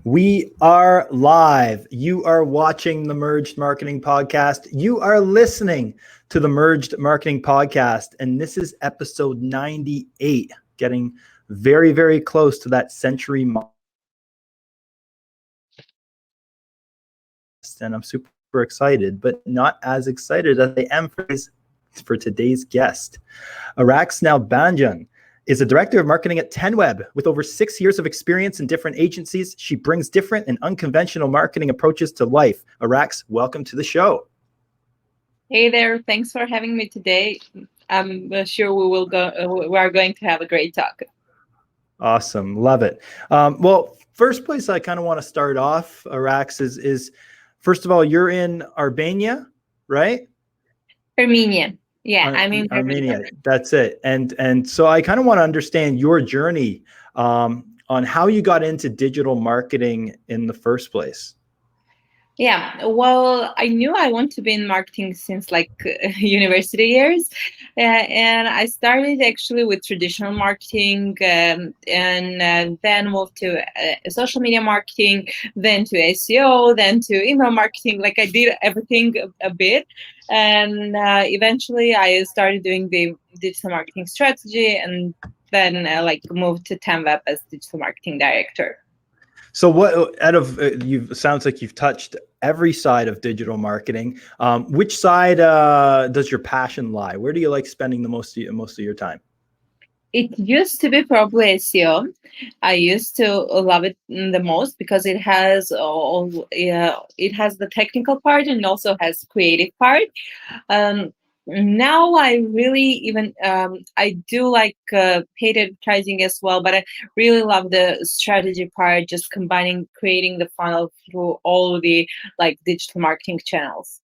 We are live. You are watching the Merged Marketing Podcast. You are listening to the Merged Marketing Podcast. And this is episode 98, getting very, very close to that century mark. And I'm super excited, but not as excited as I am for today's guest. Araks Nalbandyan is a director of marketing at TenWeb. With over 6 years of experience in different agencies, she brings different and unconventional marketing approaches to life. Araks, welcome to the show. Hey there, thanks for having me today. I'm sure we are going to have a great talk. Awesome, love it. Well, first place I kind of want to start off, Araks, is first of all, you're in Albania, right? Armenia. Yeah, I'm in Armenia. That's it. And so I kind of want to understand your journey on how you got into digital marketing in the first place. Yeah, well, I knew I want to be in marketing since university years. And I started actually with traditional marketing and then moved to social media marketing, then to SEO, then to email marketing. Like I did everything a bit. And eventually I started doing the digital marketing strategy and then moved to TenWeb as digital marketing director. So what out of sounds like you've touched every side of digital marketing. Which side does your passion lie? Where do you like spending the most of your time? It used to be probably SEO. I used to love it the most because it has it has the technical part and also has creative part. Now I really I do like paid advertising as well, but I really love the strategy part, just creating the funnel through all the digital marketing channels.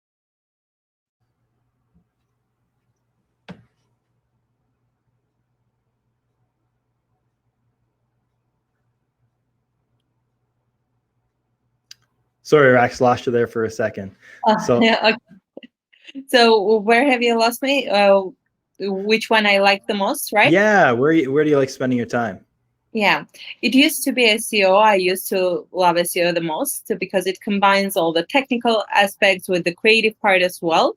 Sorry, Rax, lost you there for a second. Yeah, okay. So where have you lost me? Which one I like the most, right? Yeah, where do you like spending your time? Yeah, it used to be SEO. I used to love SEO the most because it combines all the technical aspects with the creative part as well.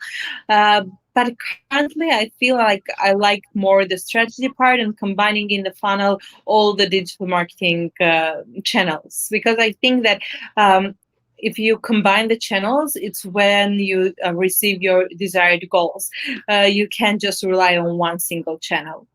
But currently, I feel like I like more the strategy part and combining in the funnel all the digital marketing channels, because I think that if you combine the channels, it's when you receive your desired goals. You can't just rely on one single channel.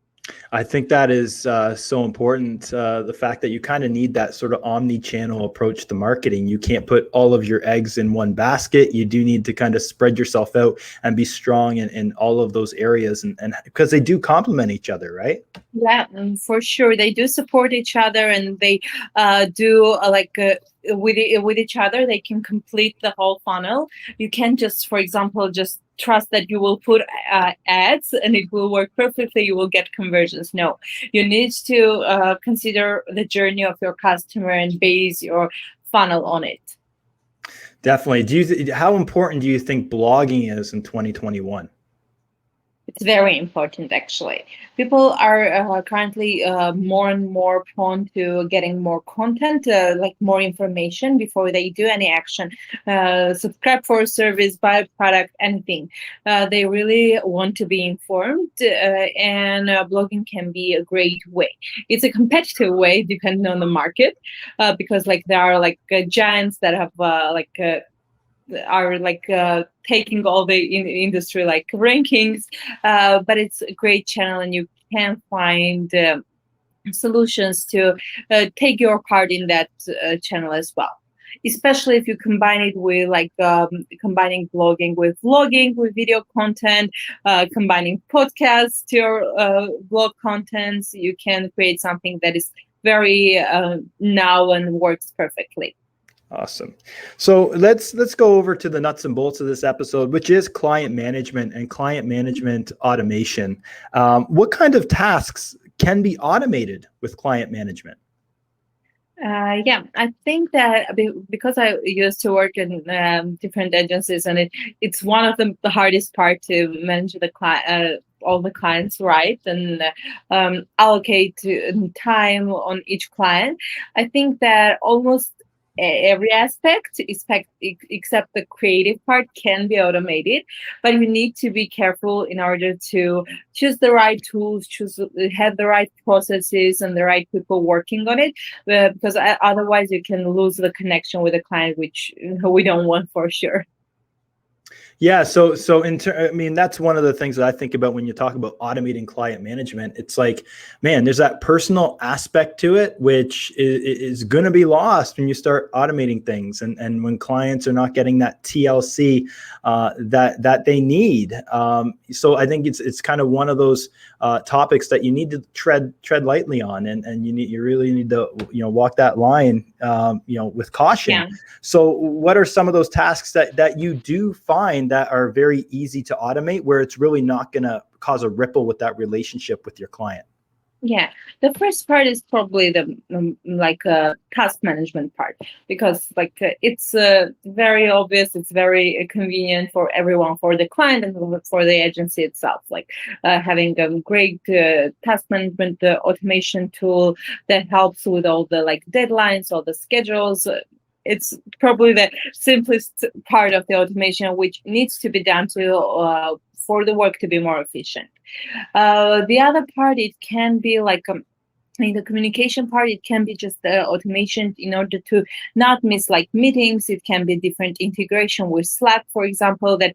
I think that is so important. The fact that you kind of need that sort of omni-channel approach to marketing. You can't put all of your eggs in one basket. You do need to kind of spread yourself out and be strong in all of those areas, and because they do complement each other, right? Yeah, for sure. They do support each other, and they do with each other. They can complete the whole funnel. You can't just, for example, just trust that you will put ads and it will work perfectly. You will get conversions. No, you need to consider the journey of your customer and base your funnel on it. Definitely. How important do you think blogging is in 2021? It's very important, actually. People are currently more and more prone to getting more content, more information before they do any action. Subscribe for a service, buy a product, anything. They really want to be informed, and blogging can be a great way. It's a competitive way, depending on the market, because there are giants that have taking all the industry rankings, but it's a great channel and you can find solutions to take your part in that channel as well, especially if you combine it with combining blogging with vlogging with video content, combining podcasts to your blog contents. You can create something that is very now and works perfectly. Awesome. So let's go over to the nuts and bolts of this episode, which is client management and client management automation. What kind of tasks can be automated with client management? Yeah, I think that because I used to work in different agencies, and it's one of the hardest part to manage the client. All the clients, right, and allocate time on each client. I think that almost every aspect, except the creative part can be automated, but you need to be careful in order to choose the right tools, have the right processes and the right people working on it, because otherwise you can lose the connection with the client, which we don't want for sure. Yeah, I mean, that's one of the things that I think about when you talk about automating client management. It's like, man, there's that personal aspect to it, which is going to be lost when you start automating things, and when clients are not getting that TLC that they need. So I think it's kind of one of those topics that you need to tread lightly on, and you really need to walk that line with caution. Yeah. So what are some of those tasks that you do find that are very easy to automate, where it's really not going to cause a ripple with that relationship with your client? Yeah, the first part is probably the task management part, because it's very obvious, it's very convenient for everyone, for the client and for the agency itself. Having a great task management automation tool that helps with all the deadlines, all the schedules. It's probably the simplest part of the automation, which needs to be done for the work to be more efficient. The other part, it can be in the communication part, it can be just the automation in order to not miss meetings. It can be different integration with Slack, for example, that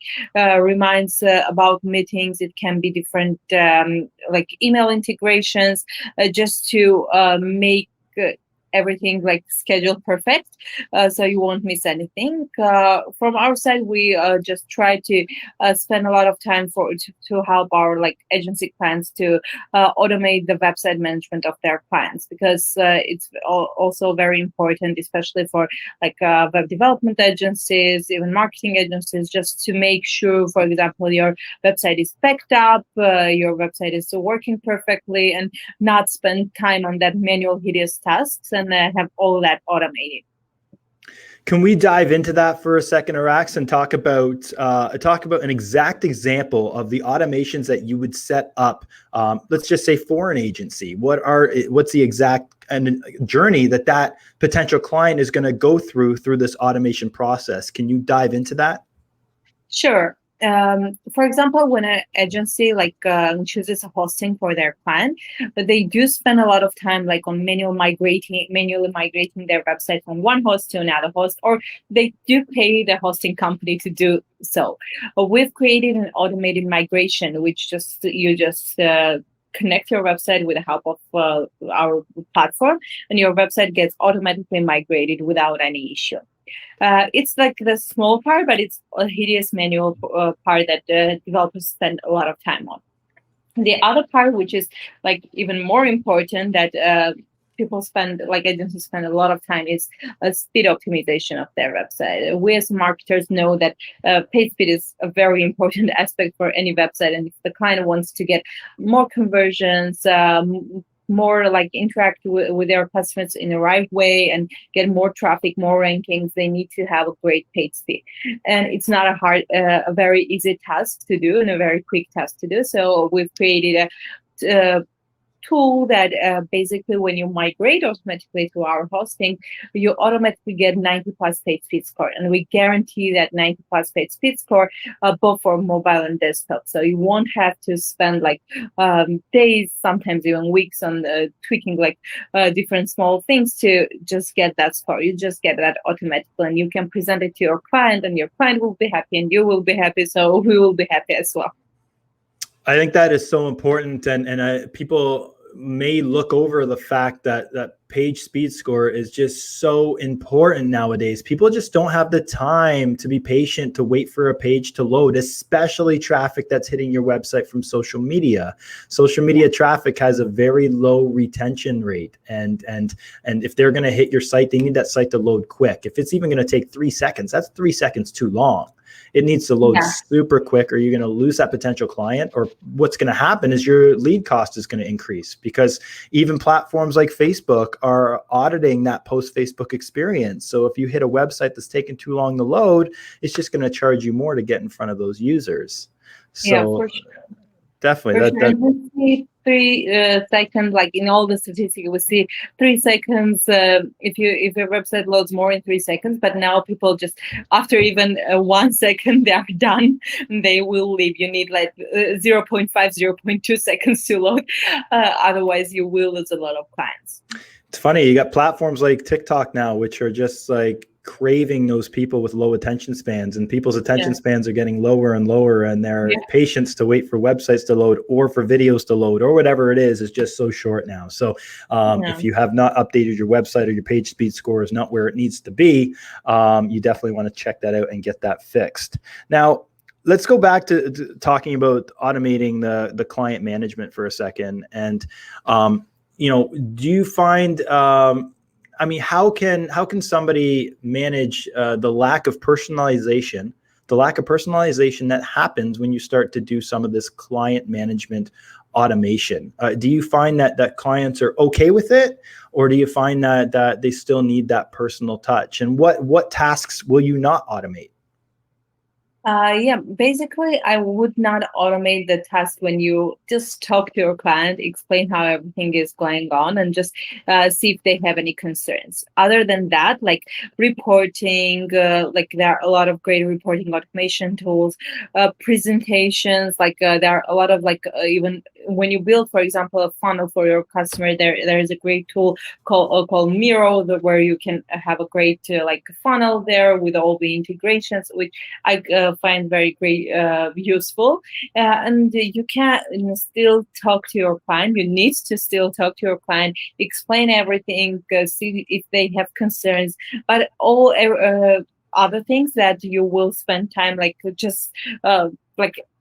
reminds about meetings. It can be different email integrations, just to make everything scheduled perfect, so you won't miss anything. From our side, we just try to spend a lot of time to help our agency clients to automate the website management of their clients, because it's also very important, especially for web development agencies, even marketing agencies, just to make sure, for example, your website is backed up, your website is working perfectly, and not spend time on that manual hideous tasks, and have all that automated. Can we dive into that for a second, Araks, and talk about an exact example of the automations that you would set up? Let's just say for an agency. What's the exact journey that potential client is going to go through this automation process? Can you dive into that? Sure. For example, when an agency chooses a hosting for their client, they do spend a lot of time on manually migrating their website from one host to another host, or they do pay the hosting company to do so. We've created an automated migration, which you just connect your website with the help of our platform, and your website gets automatically migrated without any issue. It's the small part, but it's a hideous manual part that developers spend a lot of time on. The other part, which is even more important, that agencies spend a lot of time, is speed optimization of their website. We as marketers know that page speed is a very important aspect for any website, and if the client wants to get more conversions, more interact with their customers in the right way and get more traffic, more rankings, they need to have a great page speed. And it's not a very easy task to do and a very quick task to do. So we've created a tool that basically, when you migrate automatically to our hosting, you automatically get 90+ page speed score, and we guarantee that 90+ page speed score both for mobile and desktop. So you won't have to spend days, sometimes even weeks, on tweaking different small things to just get that score. You just get that automatically, and you can present it to your client, and your client will be happy, and you will be happy. So we will be happy as well. I think that is so important, and people may look over the fact that page speed score is just so important nowadays. People just don't have the time to be patient to wait for a page to load, especially traffic that's hitting your website from social media. Social media traffic has a very low retention rate, and if they're going to hit your site, they need that site to load quick. If it's even going to take 3 seconds, that's 3 seconds too long. It needs to load super quick, or you're going to lose that potential client, or what's going to happen is your lead cost is going to increase, because even platforms like Facebook are auditing that post-Facebook experience. So if you hit a website that's taking too long to load, it's just going to charge you more to get in front of those users. So, yeah, for sure. definitely. For That sure. that And we see 3 seconds, like in all the statistics, we see 3 seconds. If your website loads more in 3 seconds, but now people just after even 1 second they are done. They will leave. You need like 0.5, 0.2 seconds to load. Otherwise, you will lose a lot of clients. It's funny, you got platforms like TikTok now, which are just like craving those people with low attention spans, and people's attention spans are getting lower and lower, and their patience to wait for websites to load or for videos to load or whatever it is just so short now. So if you have not updated your website or your page speed score is not where it needs to be, you definitely want to check that out and get that fixed. Now, let's go back to talking about automating the client management for a second. And do you find, I mean, how can somebody manage the lack of personalization that happens when you start to do some of this client management automation? Do you find that clients are okay with it, or do you find that they still need that personal touch? And what tasks will you not automate? Basically, I would not automate the task when you just talk to your client, explain how everything is going on, and just see if they have any concerns. Other than that, like reporting, like there are a lot of great reporting automation tools, presentations, like there are a lot of even when you build, for example, a funnel for your customer, there is a great tool called Miro, where you can have a great funnel there with all the integrations, which I find very great, useful, and you can still talk to your client. You need to still talk to your client, explain everything, see if they have concerns, but all other things that you will spend time like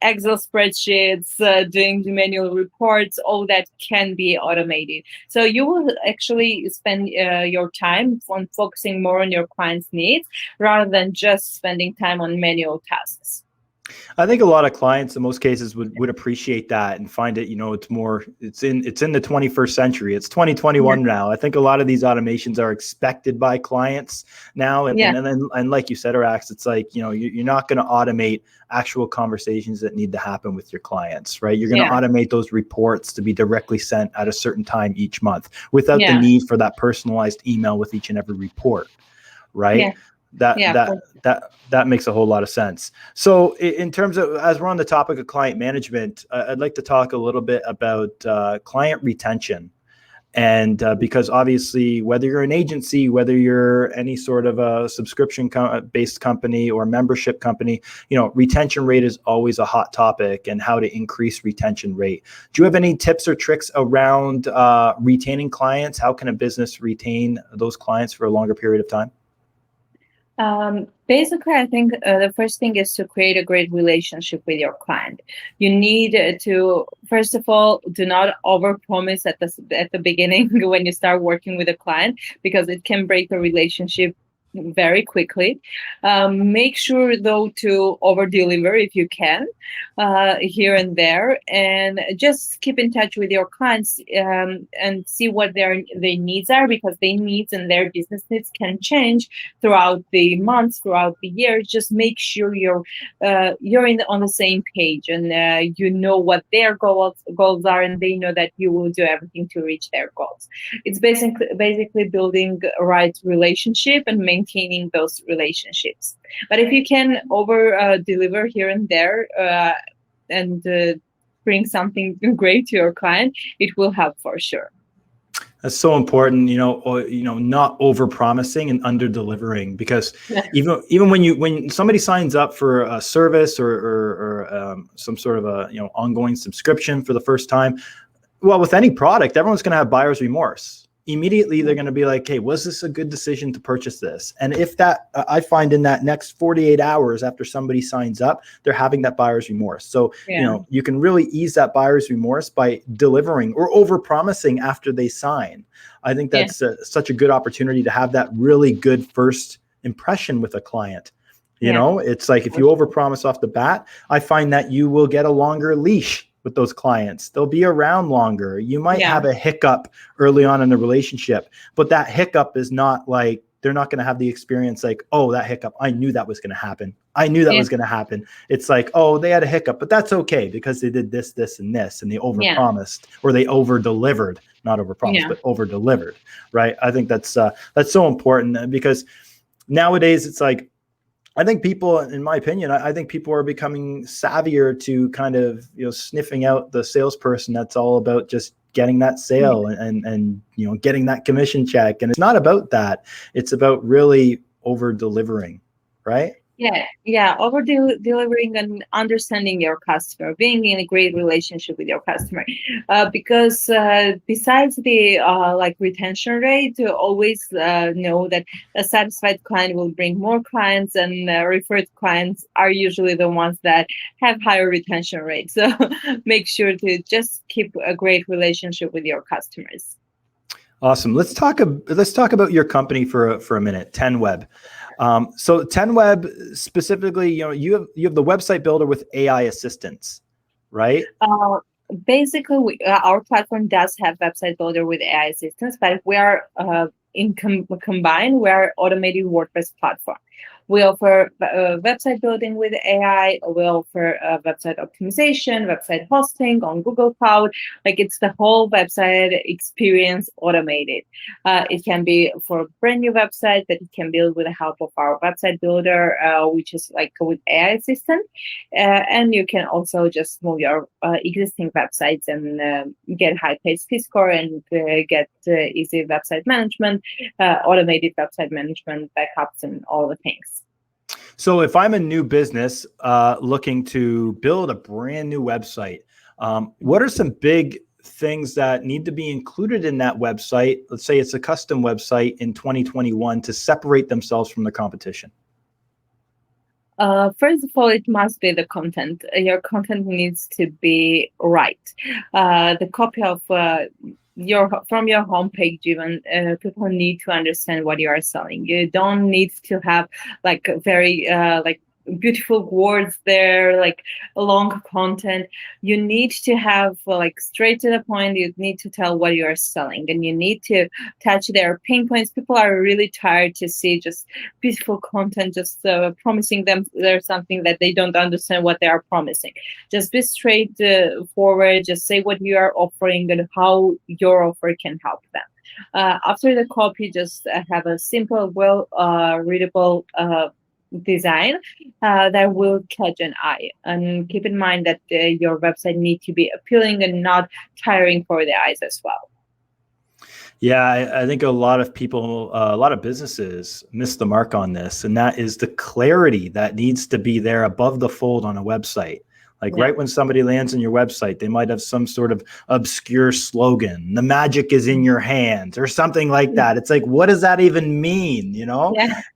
Excel spreadsheets, doing the manual reports, all that can be automated. So you will actually spend your time on focusing more on your client's needs rather than just spending time on manual tasks. I think a lot of clients in most cases would appreciate that and find it, it's in the 21st century. It's 2021 now. I think a lot of these automations are expected by clients now. And like you said, Araks, it's like, you're not going to automate actual conversations that need to happen with your clients, right? You're going to automate those reports to be directly sent at a certain time each month without the need for that personalized email with each and every report, right? That makes a whole lot of sense. So in terms of, as we're on the topic of client management, I'd like to talk a little bit about client retention. And because obviously, whether you're an agency, whether you're any sort of a subscription based company or membership company, retention rate is always a hot topic, and how to increase retention rate. Do you have any tips or tricks around retaining clients? How can a business retain those clients for a longer period of time? Basically, I think the first thing is to create a great relationship with your client. You need to, first of all, do not overpromise at the beginning when you start working with a client, because it can break the relationship very quickly. Make sure though to over deliver if you can, here and there, and just keep in touch with your clients and see what their needs are, because their needs and their business needs can change throughout the months, throughout the year. Just make sure you're on the same page, and you know what their goals are, and they know that you will do everything to reach their goals. It's basically building a right relationship and maintaining those relationships. But if you can over deliver here and there, and bring something great to your client, it will help for sure. That's so important, not over promising and under delivering, because even when somebody signs up for a service or some sort of a ongoing subscription for the first time, well, with any product, everyone's going to have buyer's remorse. Immediately, they're going to be like, hey, was this a good decision to purchase this? And if that, I find in that next 48 hours after somebody signs up, they're having that buyer's remorse. So, you can really ease that buyer's remorse by delivering or over promising after they sign. I think that's such a good opportunity to have that really good first impression with a client. It's like if you over promise off the bat, I find that you will get a longer leash with those clients. They'll be around longer. You might have a hiccup early on in the relationship, but that hiccup is not like, they're not going to have the experience like, oh, that hiccup, I knew that was going to happen. I knew that Yeah. was going to happen. It's like, oh, they had a hiccup, but that's okay because they did this, this, and this, and they Yeah. overpromised or they over-delivered, not overpromised, Yeah. but over-delivered, right? I think that's so important because nowadays it's like, I think people, in my opinion, I think people are becoming savvier to kind of, sniffing out the salesperson that's all about just getting that sale and getting that commission check. And it's not about that. It's about really over delivering, right? Yeah. Over delivering and understanding your customer, being in a great relationship with your customer, because besides the like retention rate, to always know that a satisfied client will bring more clients, and referred clients are usually the ones that have higher retention rates. So make sure to just keep a great relationship with your customers. Awesome. Let's talk about your company for a minute, 10Web. So 10Web specifically, you have the website builder with AI assistance, right? Basically, our platform does have website builder with AI assistance, but we are combined. We are automated WordPress platform. We offer website building with AI. We offer website optimization, website hosting on Google Cloud. Like, it's the whole website experience automated. It can be for a brand new website, but it can build with the help of our website builder, which is like with AI assistant. And you can also just move your existing websites and get high page speed score and get easy website management, automated website management, backups, and all the things. So if I'm a new business looking to build a brand new website, what are some big things that need to be included in that website? Let's say it's a custom website in 2021 to separate themselves from the competition. First of all, it must be the content. Your content needs to be right. The copy of from your homepage, even people need to understand what you are selling. You don't need to have like very like beautiful words there, like a long content. You need to have like straight to the point. You need to tell what you are selling, and you need to touch their pain points. People are really tired to see just beautiful content, just promising them there's something that they don't understand what they are promising. Just be straight forward. Just say what you are offering and how your offer can help them. After the copy, just have a simple, well readable design that will catch an eye. And keep in mind that your website needs to be appealing and not tiring for the eyes as well. Yeah, I think a lot of people, a lot of businesses miss the mark on this, and that is the clarity that needs to be there above the fold on a website. Like right when somebody lands on your website, they might have some sort of obscure slogan, the magic is in your hands or something like that. It's like, what does that even mean?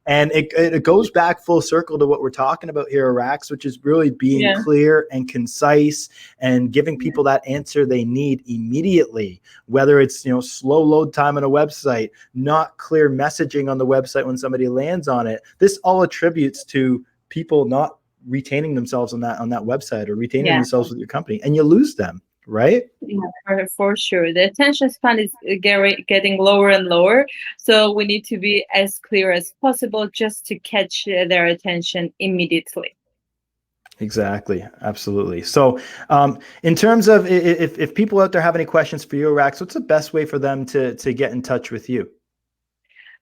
And it goes back full circle to what we're talking about here, Araks, which is really being clear and concise and giving people that answer they need immediately, whether it's, slow load time on a website, not clear messaging on the website when somebody lands on it. This all attributes to people not retaining themselves on that website or retaining themselves with your company, and you lose them, right? Yeah, for sure. The attention span is getting lower and lower, so we need to be as clear as possible just to catch their attention immediately. Exactly. Absolutely. So in terms of if people out there have any questions for you, Araks, what's the best way for them to get in touch with you?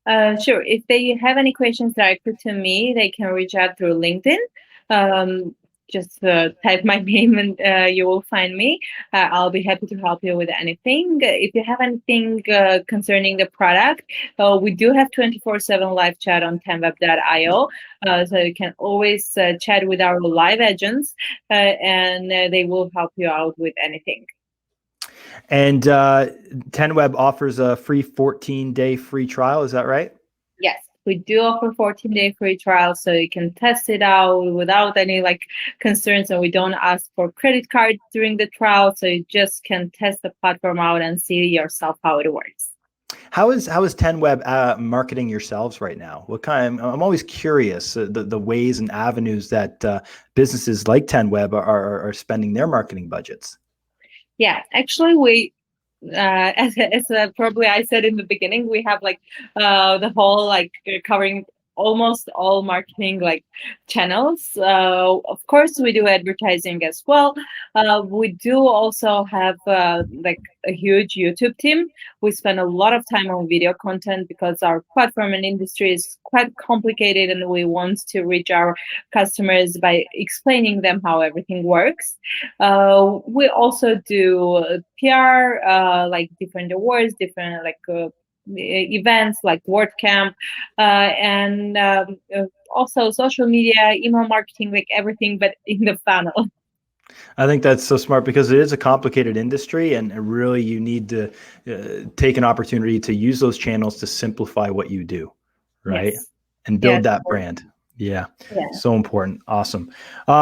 Sure. If they have any questions directly to me, they can reach out through LinkedIn. Just type my name and you will find me. I'll be happy to help you with anything. If you have anything concerning the product, we do have 24/7 live chat on 10web.io. So you can always chat with our live agents and they will help you out with anything. And 10Web offers a free 14-day free trial. Is that right? Yes, we do offer 14-day free trial, so you can test it out without any concerns, and we don't ask for credit card during the trial, so you just can test the platform out and see yourself how it works. How is 10Web marketing yourselves right now? What kind? I'm always curious the ways and avenues that businesses like 10Web are spending their marketing budgets. Yeah, actually, we as probably I said in the beginning, we have the whole covering almost all marketing like channels. Of course, we do advertising as well. We do also have like a huge YouTube team. We spend a lot of time on video content because our platform and industry is quite complicated, and we want to reach our customers by explaining them how everything works. We also do PR, like different awards, different like events like WordCamp, and also social media, email marketing, like everything, but in the funnel. I think that's so smart because it is a complicated industry, and really you need to take an opportunity to use those channels to simplify what you do, right? Yes. And build Yes. that brand. Yeah. Yeah. So important. Awesome.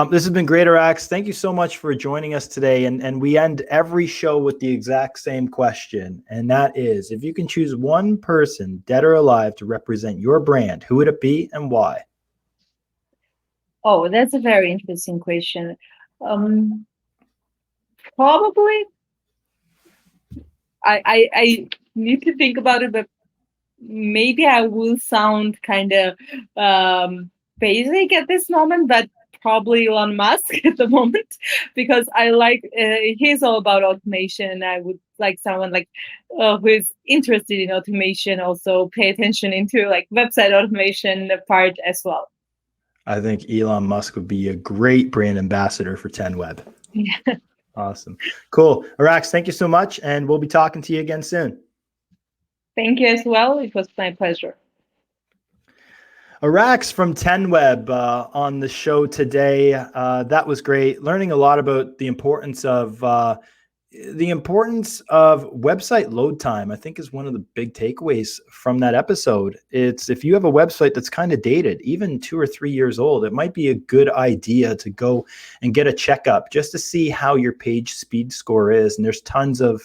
This has been great, Araks. Thank you so much for joining us today. And we end every show with the exact same question. And that is, if you can choose one person, dead or alive, to represent your brand, who would it be and why? Oh, that's a very interesting question. Probably, I need to think about it, but maybe I will sound kind of basic at this moment, but probably Elon Musk at the moment, because I like he's all about automation. I would like someone like who is interested in automation, also pay attention into like website automation part as well. I think Elon Musk would be a great brand ambassador for 10Web. Yeah. Awesome. Cool. Araks, thank you so much. And we'll be talking to you again soon. Thank you as well. It was my pleasure. Araks from 10Web on the show today. That was great. Learning a lot about the importance of website load time, I think, is one of the big takeaways from that episode. It's if you have a website that's kind of dated, even 2 or 3 years old, it might be a good idea to go and get a checkup just to see how your page speed score is. And there's tons of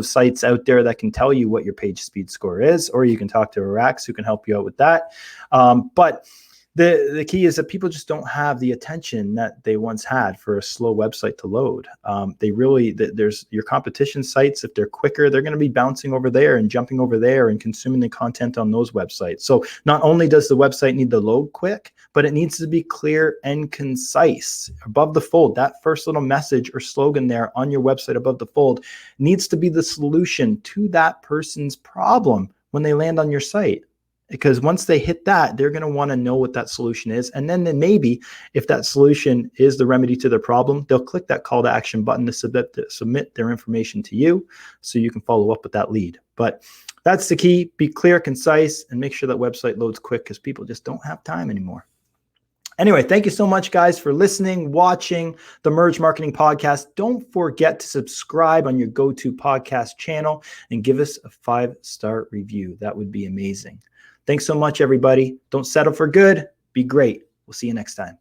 sites out there that can tell you what your page speed score is, or you can talk to Araks who can help you out with that. But the key is that people just don't have the attention that they once had for a slow website to load. There's your competition sites. If they're quicker, they're going to be bouncing over there and jumping over there and consuming the content on those websites. So not only does the website need to load quick, but it needs to be clear and concise. Above the fold, that first little message or slogan there on your website above the fold needs to be the solution to that person's problem when they land on your site. Because once they hit that, they're going to want to know what that solution is. And then maybe if that solution is the remedy to their problem, they'll click that call to action button to submit their information to you so you can follow up with that lead. But that's the key. Be clear, concise, and make sure that website loads quick because people just don't have time anymore. Anyway, thank you so much, guys, for listening, watching the Merge Marketing Podcast. Don't forget to subscribe on your go-to podcast channel and give us a 5-star review. That would be amazing. Thanks so much, everybody. Don't settle for good. Be great. We'll see you next time.